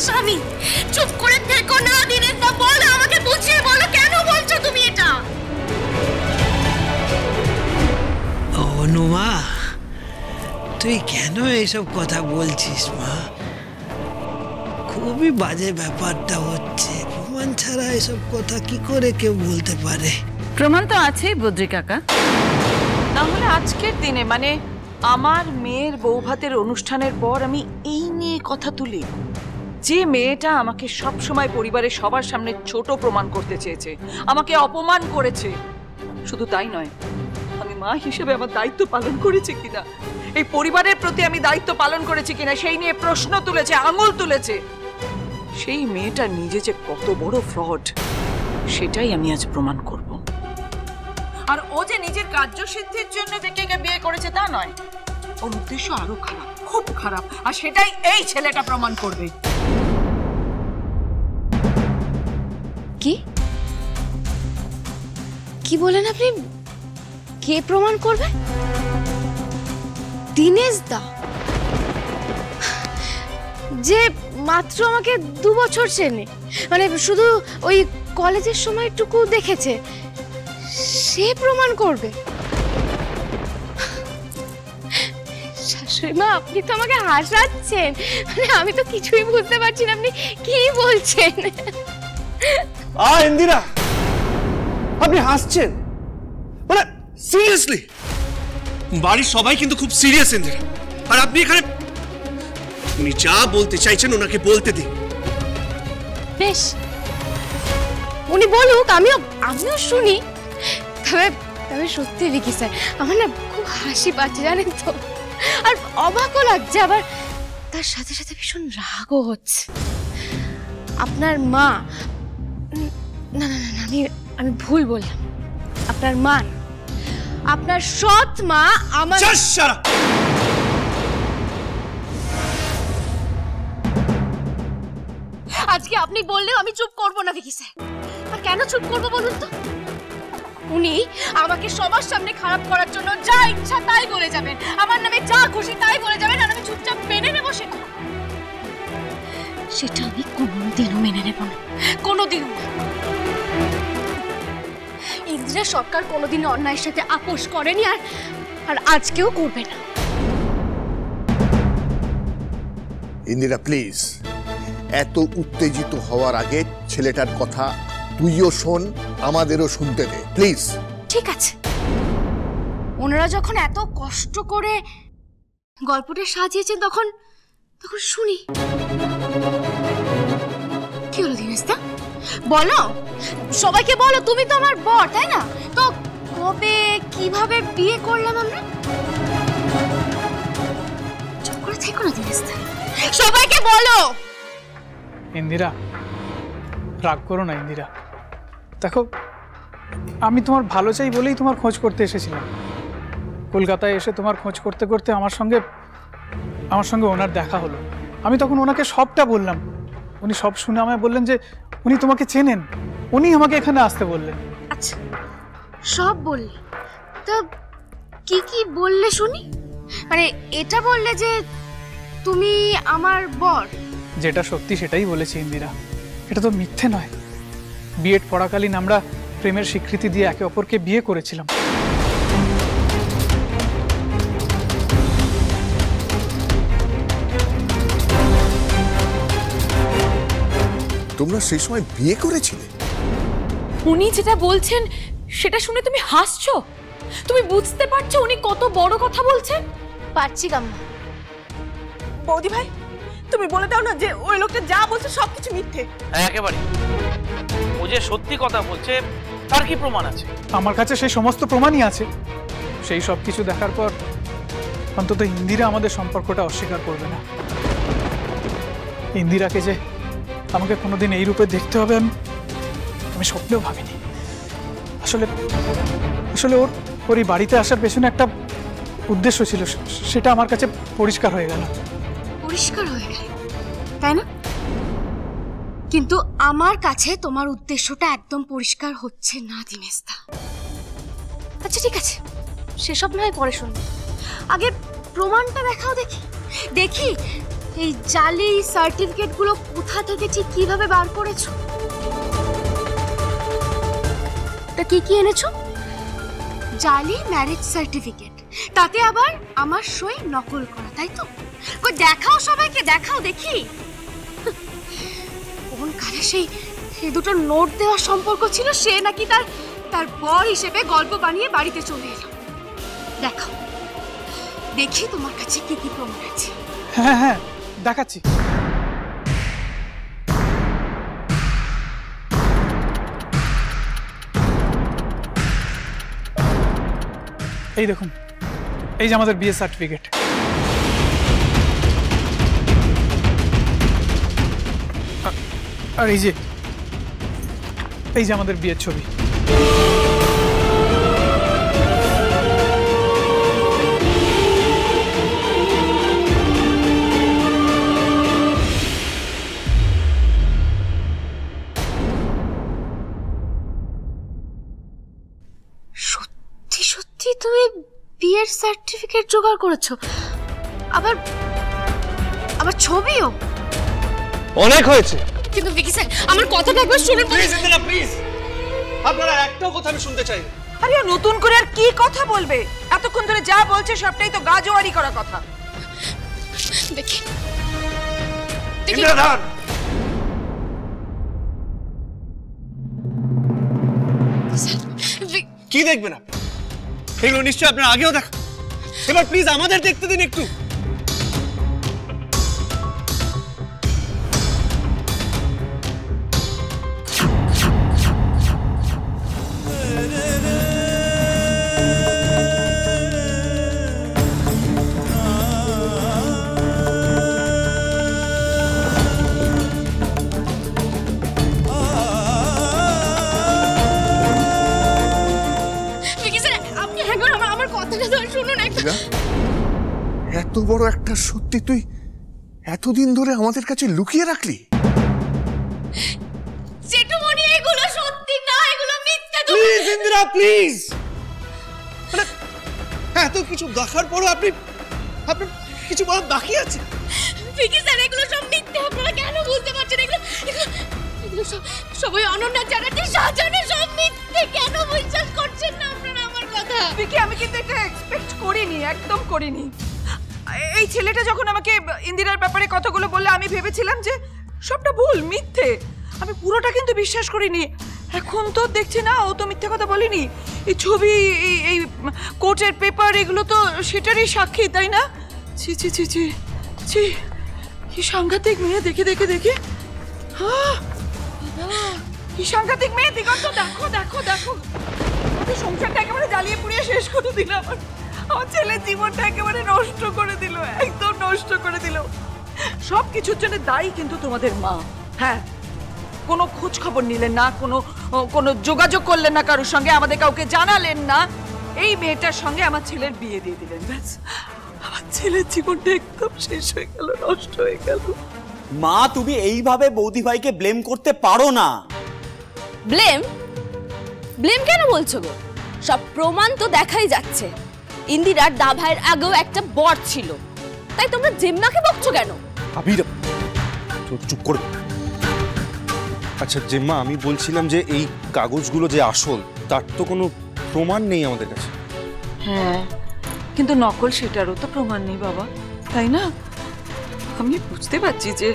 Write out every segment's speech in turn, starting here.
স্বামী। চুপ করে থেকো না দিনের দা, বলো আমাকে, বুঝিয়ে বলো কেন বলছো তুমি এটা। অনুমা, তুই কেন এইসব কথা বলছিস মা? খুবই বাজে ব্যাপারটা হচ্ছে। প্রমাণ ছাড়া এসব কথা কি করে কেউ বলতে পারে? প্রমাণ তো আছেই বদ্রি কাকা। তাহলে আজকের দিনে মানে আমার মেয়ের বৌভাতের অনুষ্ঠানের পর আমি এই নিয়ে কথা তুলি? যে মেয়েটা আমাকে সব সময় পরিবারের সবার সামনে ছোট প্রমাণ করতে চেয়েছে, আমাকে অপমান করেছে, শুধু তাই নয়, আমি মা হিসেবে আমার দায়িত্ব পালন করেছি কিনা, এই পরিবারের প্রতি আমি দায়িত্ব পালন করেছি কিনা সেই নিয়ে প্রশ্ন তুলেছে, আঙুল তুলেছে, সেই মেয়েটা নিজে যে কত বড় ফ্রড সেটাই আমি আজ প্রমাণ করব। আর ও যে নিজের কার্যসিদ্ধির জন্য বেকেকে বিয়ে করেছে তা নয়, ওর উদ্দেশ্য আরো খারাপ, খুব খারাপ, আর সেটাই এই ছেলেটা প্রমাণ করবে। কি কি বলেন আপনি? কে প্রমাণ করবে? দীনেশ দা, যে মাত্র আমাকে 2 বছর চেনে, মানে শুধু ওই কলেজের সময়টুকু দেখেছে, সে প্রমাণ করবে? শাশুড়ি মা, আপনি তো আমাকে হাসাচ্ছেন, মানে আমি তো কিছুই বুঝতে পারছি না আপনি কি বলছেন। ইন্দিরা, আপনি হাসছেন? মানে সিরিয়াসলি? বাড়ির সবাই কিন্তু খুব সিরিয়াস ইন্দিরা, আর আপনি এখানে উনি যা বলতে চাইছেন ওনাকে বলতে দিন। বেশ, উনি বলুক, আমিও শুনি। তবে সত্যি ভিকি স্যার, আমার না খুব হাসি পাচ্ছে জানেন তো, আর অবাকও লাগছে, আবার তার সাথে সাথে ভীষণ রাগও হচ্ছে। আপনার মা, না না না, আমি ভুল বললাম, আপনার মা, আপনার সৎ মা আমার। আজকে আপনি বললেও আমি চুপ করবো না ভিকি স্যার। আর কেন চুপ করবো বলুন তো? উনি আমাকে সবার সামনে খারাপ করার জন্য যা ইচ্ছা তাই বলে যাবেন, আমার নামে যা খুশি তাই বলে যাবেন, আর আমি চুপচাপ মেনে নেবো সেটা আমি কোনোদিনও মেনে নেব না, কোনোদিনও না। ইন্দিরা সরকার কোনোদিন অন্যায়ের সাথে আপোষ করেনি, আর আজকেও করবে না। ইন্দিরা প্লিজ, এত উত্তেজিত হওয়ার আগে ছেলেটার কথা তুইও শোন, আমাদেরও শুনতে দে প্লিজ। ঠিক আছে, ওনারা যখন এত কষ্ট করে গল্পটা সাজিয়েছেন তখন শুনি। কি হলো দীনেশ দা, বলো, সবাইকে বলো, তুমি তো আমার বর, তাই না? তো কবে কিভাবে বিয়ে করলাম আমরা? চুপ করে থেকো না দীনেশ দা, সবাইকে বলো। ইন্দিরা, রাগ করো না ইন্দিরা। দেখো, আমি তোমার ভালো চাই বলেই তোমার খোঁজ করতে এসেছিলাম। কলকাতায় এসে তোমার খোঁজ করতে করতে আমার সঙ্গে ওনার দেখা হলো। আমি তখন ওনাকে সবটা বললাম। উনি সব শুনে আমায় বললেন যে উনি তোমাকে চেনেন, উনি আমাকে এখানে আসতে বললেন। আচ্ছা, সব বললে তো কি কি বললে শুনি? মানে এটা বললে যে তুমি আমার বর? যেটা সত্যি সেটাই বলেছি ইন্দিরা, এটা তো মিথ্যে নয়। বিএড পড়াকালীন আমরা প্রেমের স্বীকৃতি দিয়ে একে অপরকে বিয়ে করেছিলাম। তোমরা সেই সময় বিয়ে করেছিলে? উনি যেটা বলছেন সেটা শুনে তুমি হাসছো? তুমি বুঝতে পারছো উনি কত বড় কথা বলছেন? পারছি কাম্মা। বৌদি ভাই, তুমি বলে দাও না যে ওই লোকটা যা বলছে সবকিছু মিথ্যে। একেবারে, ও যে সত্যি কথা বলছে তার কি প্রমাণ আছে? আমার কাছে সেই সমস্ত প্রমাণই আছে। সেই সব কিছু দেখার পর অন্তত ইন্দিরা আমাদের সম্পর্কটা অস্বীকার করবে না। ইন্দিরাকে যে আমাকে কোনোদিন এই রূপে দেখতে হবে আমি স্বপ্নেও ভাবিনি। আসলে ওর এই বাড়িতে আসার পেছনে একটা উদ্দেশ্য ছিল, সেটা আমার কাছে পরিষ্কার হয়ে গেল। পরিষ্কার হয়ে গেল, তাই না? কিন্তু আমার কাছে তোমার উদ্দেশ্যটা একদম পরিষ্কার হচ্ছে না দীনেশ দা। আচ্ছা ঠিক আছে, সেসব নয় পরে শুনবো, আগে প্রমাণটা দেখাও, দেখি এই জালি সার্টিফিকেটগুলো কোথা থেকে ঠিক কিভাবে বার করেছো? তা কি কি এনেছো? জালি ম্যারেজ সার্টিফিকেট, তাতে আবার আমার সই নকল করা, তাই তো? কই দেখাও, সবাইকে দেখাও দেখি। কোন কালে সেই দুটো নোট দেওয়ার সম্পর্ক ছিল, সে নাকি তার বর হিসেবে গল্প বানিয়ে বাড়িতে চলে এলো। দেখাও দেখি তোমার কাছে কি কি প্রমাণ আছে। হ্যাঁ হ্যাঁ দেখাচ্ছি। এই দেখুন, এই যে আমাদের বিয়ে সার্টিফিকেট। আর এই যে আমাদের বিয়ের ছবি। সত্যি সত্যি তুমি বিয়ের সার্টিফিকেট জোগাড় করেছো? আবার ছবিও? অনেক হয়েছে। কিন্তু ভিকি স্যার, আমার কথাটা একবার শুনুন প্লিজ ইন্দিরা, প্লিজ। আপনারা একটাও কথা আমি শুনতে চাই না। আরে নতুন করে আর কি কথা বলবে? এতক্ষণ ধরে যা বলছে সবটাই তো গাজোয়ারি করা কথা। দেখি ইন্দিরা দাঁড়ান। কি দেখবেন আপনি? এগুলো নিশ্চয়ই আপনার আগেও দেখা। এবার প্লিজ আমাদের দেখতে দিন একটু। এত বড় একটা সত্যি তুই এতদিন ধরে আমাদের কাছে লুকিয়ে রাখলি? জেঠুমণি, এগুলো সত্যি না, এগুলো মিথ্যা। Please Indira, please. এত কিছু দেখার পরও আপনি কিছু বলার বাকি আছে? ভিকি স্যার, এগুলো সব মিথ্যা। আপনারা কেন বুঝতে পারছেন? এগুলো সবই অনন্যা চ্যাটার্জি সাজানো, সব মিথ্যে। কেন বিশ্বাস করছেন না আপনারা আমার কথা? ভিকি, আমি কিন্তু এটা এক্সপেক্ট করিনি, একদম করিনি। এই ছেলেটা যখন আমাকে ইন্দিরার ব্যাপারে কথাগুলো বললে আমি ভেবেছিলাম যে সবটা ভুল, মিথ্যে। আমি পুরোটা কিন্তু বিশ্বাস করিনি। এখন তো দেখছি না, ও তো মিথ্যে কথা বলেনি। এই ছবি, এই কোর্টের পেপার, এগুলো তো সেটারই সাক্ষী, তাই না? ছি ছি ছি ছি ছি, কি সাংঘাতিক মেয়ে! দেখে দেখে দেখে, কি সাংঘাতিক মেয়ে! দিগন্ত, দেখো দেখো দেখো, সংসারটা একেবারে জ্বালিয়ে পুড়িয়ে শেষ করে দিল। আমার ছেলের জীবনটা একেবারে নষ্ট করে দিল, একদম নষ্ট করে দিল। সব কিছুর জন্য দায়ী কিন্তু তোমাদের মা। হ্যাঁ, কোনো খোঁজ খবর নিলেন না, কোনো যোগাযোগ করলেন না কারোর সঙ্গে, আমাদের কাউকে জানালেন না। এই মেয়েটার সঙ্গে আমার ছেলের বিয়ে দিয়ে দিলেন, ব্যাস। আমার ছেলের জীবনটা একদম শেষ হয়ে গেল, নষ্ট হয়ে গেল। মা, তুমি এইভাবে বৌদি ভাইকে ব্লেম করতে পারো না। ব্লেম কেন বলছো গো? সব প্রমাণ তো দেখাই যাচ্ছে। ইন্দিরার দাভাইয়ের আগেও একটা বর ছিল, তাই তোমরা জেম্মাকে বকছো কেন? আবির, চুপ করে। আচ্ছা জেম্মা, আমি বলছিলাম যে এই কাগজগুলো যে আসল, তার তো কোনো প্রমাণ নেই আমাদের কাছে। হ্যাঁ, কিন্তু নকল সেটারও তো প্রমাণ নেই বাবা, তাই না? আমি বুঝতে পারছি যে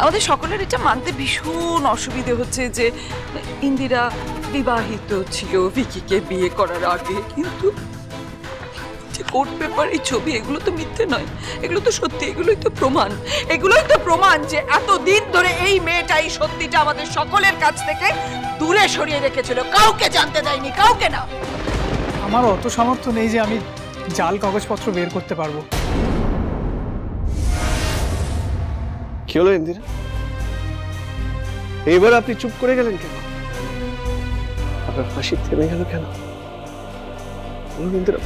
আমাদের সকলের এটা মানতে ভীষণ অসুবিধে হচ্ছে যে ইন্দিরা বিবাহিত ছিল ভিকিকে বিয়ে করার আগে, কিন্তু যে কোর্ট পেপার, এই ছবি, এগুলো তো মিথ্যে নয়, এগুলো তো সত্যি। এগুলোই তো প্রমাণ যে এতদিন ধরে এই মেয়েটা এই সত্যিটা আমাদের সকলের কাছ থেকে দূরে সরিয়ে রেখেছিল, কাউকে জানতে দেয়নি, কাউকে না। আমার অত সামর্থ্য নেই যে আমি জাল কাগজপত্র বের করতে পারবো। কি হলো ইন্দিরা? এইবার আপনি চুপ করে গেলেন কেন? আপনার হাসি থেমে গেল কেন? বলুন ইন্দিরা।